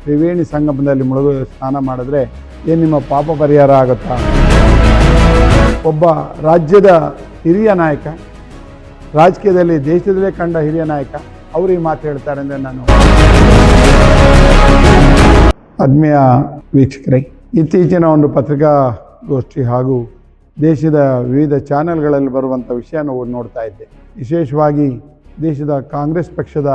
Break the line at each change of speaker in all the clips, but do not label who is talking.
ತ್ರಿವೇಣಿ ಸಂಗಮದಲ್ಲಿ ಮುಳುಗು ಸ್ನಾನ ಮಾಡಿದ್ರೆ ಏನು ನಿಮ್ಮ ಪಾಪ ಪರಿಹಾರ ಆಗುತ್ತಾ? ಒಬ್ಬ ರಾಜ್ಯದ ಹಿರಿಯ ನಾಯಕ, ರಾಜಕೀಯದಲ್ಲಿ ದೇಶದಲ್ಲೇ ಕಂಡ ಹಿರಿಯ ನಾಯಕ ಅವರು ಈ ಮಾತು ಹೇಳ್ತಾರೆ ಅಂದರೆ ನಾನು ಆತ್ಮೀಯ ವೀಕ್ಷಕರೇ, ಇತ್ತೀಚಿನ ಒಂದು ಪತ್ರಿಕಾಗೋಷ್ಠಿ ಹಾಗೂ ದೇಶದ ವಿವಿಧ ಚಾನೆಲ್ಗಳಲ್ಲಿ ಬರುವಂಥ ವಿಷಯನ ನೋಡ್ತಾ ಇದ್ದೆ. ವಿಶೇಷವಾಗಿ ದೇಶದ ಕಾಂಗ್ರೆಸ್ ಪಕ್ಷದ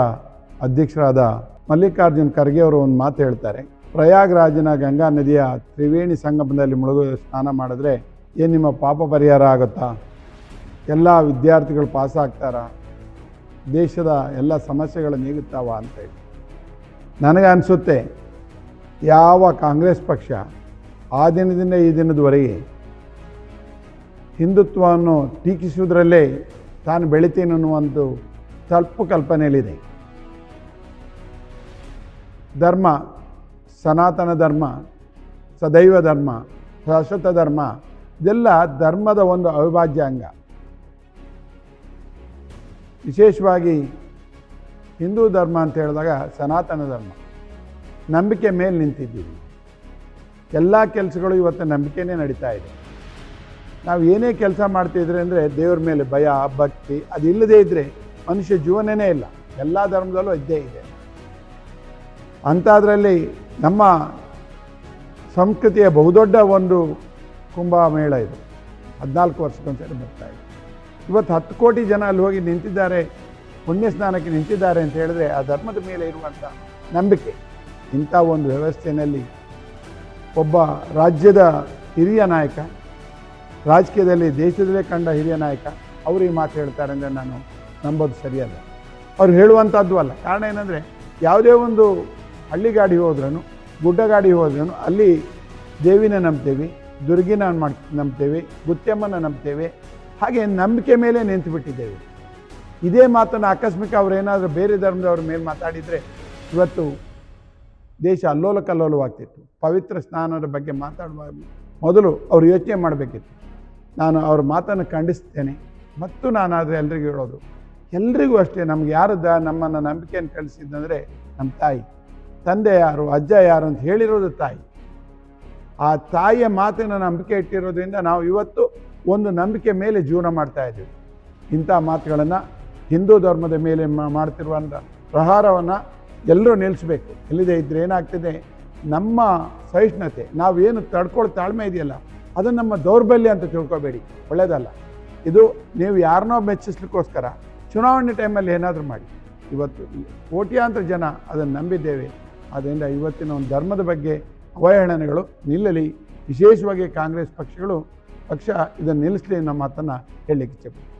ಅಧ್ಯಕ್ಷರಾದ ಮಲ್ಲಿಕಾರ್ಜುನ್ ಖರ್ಗೆ ಅವರು ಒಂದು ಮಾತು ಹೇಳ್ತಾರೆ. ಪ್ರಯಾಗ್ರಾಜ್ನ ಗಂಗಾ ನದಿಯ ತ್ರಿವೇಣಿ ಸಂಗಮದಲ್ಲಿ ಮುಳುಗು ಸ್ನಾನ ಮಾಡಿದ್ರೆ ಏನು ನಿಮ್ಮ ಪಾಪ ಪರಿಹಾರ ಆಗುತ್ತಾ? ಎಲ್ಲ ವಿದ್ಯಾರ್ಥಿಗಳು ಪಾಸ್ ಆಗ್ತಾರಾ? ದೇಶದ ಎಲ್ಲ ಸಮಸ್ಯೆಗಳು ನೀಗುತ್ತಾವ ಅಂತ ಹೇಳಿ ನನಗೆ ಅನಿಸುತ್ತೆ, ಯಾವ ಕಾಂಗ್ರೆಸ್ ಪಕ್ಷ ಆ ದಿನದಿಂದ ಈ ದಿನದವರೆಗೆ ಹಿಂದುತ್ವವನ್ನು ಟೀಕಿಸುವುದರಲ್ಲೇ ತಾನು ಬೆಳಿತೀನಿ ಅನ್ನುವಂಥ ತಪ್ಪು ಕಲ್ಪನೆಯಲ್ಲಿದೆ. ಧರ್ಮ, ಸನಾತನ ಧರ್ಮ, ಸದೈವ ಧರ್ಮ, ಶಾಶ್ವತ ಧರ್ಮ ಇದೆಲ್ಲ ಧರ್ಮದ ಒಂದು ಅವಿಭಾಜ್ಯ ಅಂಗ. ವಿಶೇಷವಾಗಿ ಹಿಂದೂ ಧರ್ಮ ಅಂತ ಹೇಳಿದಾಗ ಸನಾತನ ಧರ್ಮ, ನಂಬಿಕೆ ಮೇಲೆ ನಿಂತಿದ್ದೀವಿ. ಎಲ್ಲ ಕೆಲಸಗಳು ಇವತ್ತು ನಂಬಿಕೆನೇ ನಡೀತಾ ಇದೆ. ನಾವು ಏನೇ ಕೆಲಸ ಮಾಡ್ತಿದ್ರೆ ಅಂದರೆ ದೇವ್ರ ಮೇಲೆ ಭಯ, ಭಕ್ತಿ ಅದಿಲ್ಲದೇ ಇದ್ದರೆ ಮನುಷ್ಯ ಜೀವನನೇ ಇಲ್ಲ. ಎಲ್ಲ ಧರ್ಮದಲ್ಲೂ ಇದ್ದೇ ಇದೆ. ಅಂಥದ್ರಲ್ಲಿ ನಮ್ಮ ಸಂಸ್ಕೃತಿಯ ಬಹುದೊಡ್ಡ ಒಂದು ಕುಂಭಮೇಳ ಇದು. 14 ವರ್ಷಕ್ಕೊಂದ್ಸರಿ ಬರ್ತಾ ಇದೆ. ಇವತ್ತು 10 ಕೋಟಿ ಜನ ಅಲ್ಲಿ ಹೋಗಿ ನಿಂತಿದ್ದಾರೆ, ಪುಣ್ಯ ಸ್ನಾನಕ್ಕೆ ನಿಂತಿದ್ದಾರೆ ಅಂತ ಹೇಳಿದ್ರೆ ಆ ಧರ್ಮದ ಮೇಲೆ ಇರುವಂಥ ನಂಬಿಕೆ. ಇಂಥ ಒಂದು ವ್ಯವಸ್ಥೆಯಲ್ಲಿ ಒಬ್ಬ ರಾಜ್ಯದ ಹಿರಿಯ ನಾಯಕ, ರಾಜಕೀಯದಲ್ಲಿ ದೇಶದಲ್ಲೇ ಕಂಡ ಹಿರಿಯ ನಾಯಕ ಅವರು ಈ ಮಾತು ಹೇಳ್ತಾರೆ ಅಂದರೆ ನಾನು ನಂಬೋದು ಸರಿಯಲ್ಲ. ಅವ್ರು ಹೇಳುವಂಥದ್ದು ಅಲ್ಲ. ಕಾರಣ ಏನಂದರೆ, ಯಾವುದೇ ಒಂದು ಹಳ್ಳಿ ಗಾಡಿ ಹೋದ್ರೂ, ಗುಡ್ಡ ಗಾಡಿ ಹೋದ್ರೂ ಅಲ್ಲಿ ದೇವಿನ ನಂಬ್ತೇವೆ, ದುರ್ಗಿನ ನಂಬ್ತೇವೆ, ಗುತ್ಯಮ್ಮನ ನಂಬ್ತೇವೆ. ಹಾಗೆ ನಂಬಿಕೆ ಮೇಲೆ ನಿಂತುಬಿಟ್ಟಿದ್ದೇವೆ. ಇದೇ ಮಾತನ್ನು ಆಕಸ್ಮಿಕ ಅವರೇನಾದರೂ ಬೇರೆ ಧರ್ಮದವ್ರ ಮೇಲೆ ಮಾತಾಡಿದರೆ ಇವತ್ತು ದೇಶ ಅಲ್ಲೋಲ ಕಲ್ಲೋಲವಾಗ್ತಿತ್ತು. ಪವಿತ್ರ ಸ್ನಾನದ ಬಗ್ಗೆ ಮಾತಾಡುವ ಮೊದಲು ಅವರು ಯೋಚನೆ ಮಾಡಬೇಕಿತ್ತು. ನಾನು ಅವ್ರ ಮಾತನ್ನು ಖಂಡಿಸ್ತೇನೆ. ಮತ್ತು ನಾನಾದರೆ ಎಲ್ರಿಗೂ ಹೇಳೋದು, ಎಲ್ರಿಗೂ ಅಷ್ಟೇ, ನಮ್ಗೆ ಯಾರು ನಮ್ಮನ್ನು ನಂಬಿಕೆಯನ್ನು ಕಳಿಸಿದ್ದಂದರೆ ನಮ್ಮ ತಾಯಿ. ತಂದೆ ಯಾರು, ಅಜ್ಜ ಯಾರು ಅಂತ ಹೇಳಿರೋದು ತಾಯಿ. ಆ ತಾಯಿಯ ಮಾತಿನ ನಂಬಿಕೆ ಇಟ್ಟಿರೋದ್ರಿಂದ ನಾವು ಇವತ್ತು ಒಂದು ನಂಬಿಕೆ ಮೇಲೆ ಜೀವನ ಮಾಡ್ತಾ ಇದ್ದೀವಿ. ಇಂಥ ಮಾತುಗಳನ್ನು ಹಿಂದೂ ಧರ್ಮದ ಮೇಲೆ ಮಾಡ್ತಿರುವಂಥ ಪ್ರಹಾರವನ್ನು ಎಲ್ಲರೂ ನಿಲ್ಲಿಸಬೇಕು. ಇಲ್ಲದೇ ಇದ್ದರೆ ಏನಾಗ್ತದೆ, ನಮ್ಮ ಸಹಿಷ್ಣುತೆ, ನಾವೇನು ತಾಳ್ಮೆ ಇದೆಯಲ್ಲ, ಅದು ನಮ್ಮ ದೌರ್ಬಲ್ಯ ಅಂತ ತಿಳ್ಕೊಬೇಡಿ, ಒಳ್ಳೆಯದಲ್ಲ. ಇದು ನೀವು ಯಾರನ್ನೋ ಮೆಚ್ಚಿಸ್ಲಿಕ್ಕೋಸ್ಕರ ಚುನಾವಣೆ ಟೈಮಲ್ಲಿ ಏನಾದರೂ ಮಾಡಿ. ಇವತ್ತು ಕೋಟ್ಯಾಂತರ ಜನ ಅದನ್ನು ನಂಬಿದ್ದೇವೆ. ಆದ್ದರಿಂದ ಇವತ್ತಿನ ಒಂದು ಧರ್ಮದ ಬಗ್ಗೆ ಅವಹೇಳನಗಳು ನಿಲ್ಲಲಿ. ವಿಶೇಷವಾಗಿ ಕಾಂಗ್ರೆಸ್ ಪಕ್ಷ ಇದನ್ನು ನಿಲ್ಲಿಸಲಿ ಅನ್ನೋ ಮಾತನ್ನು ಹೇಳಲಿಕ್ಕೆ ಇಚ್ಛೆಪಡ್ತೀನಿ.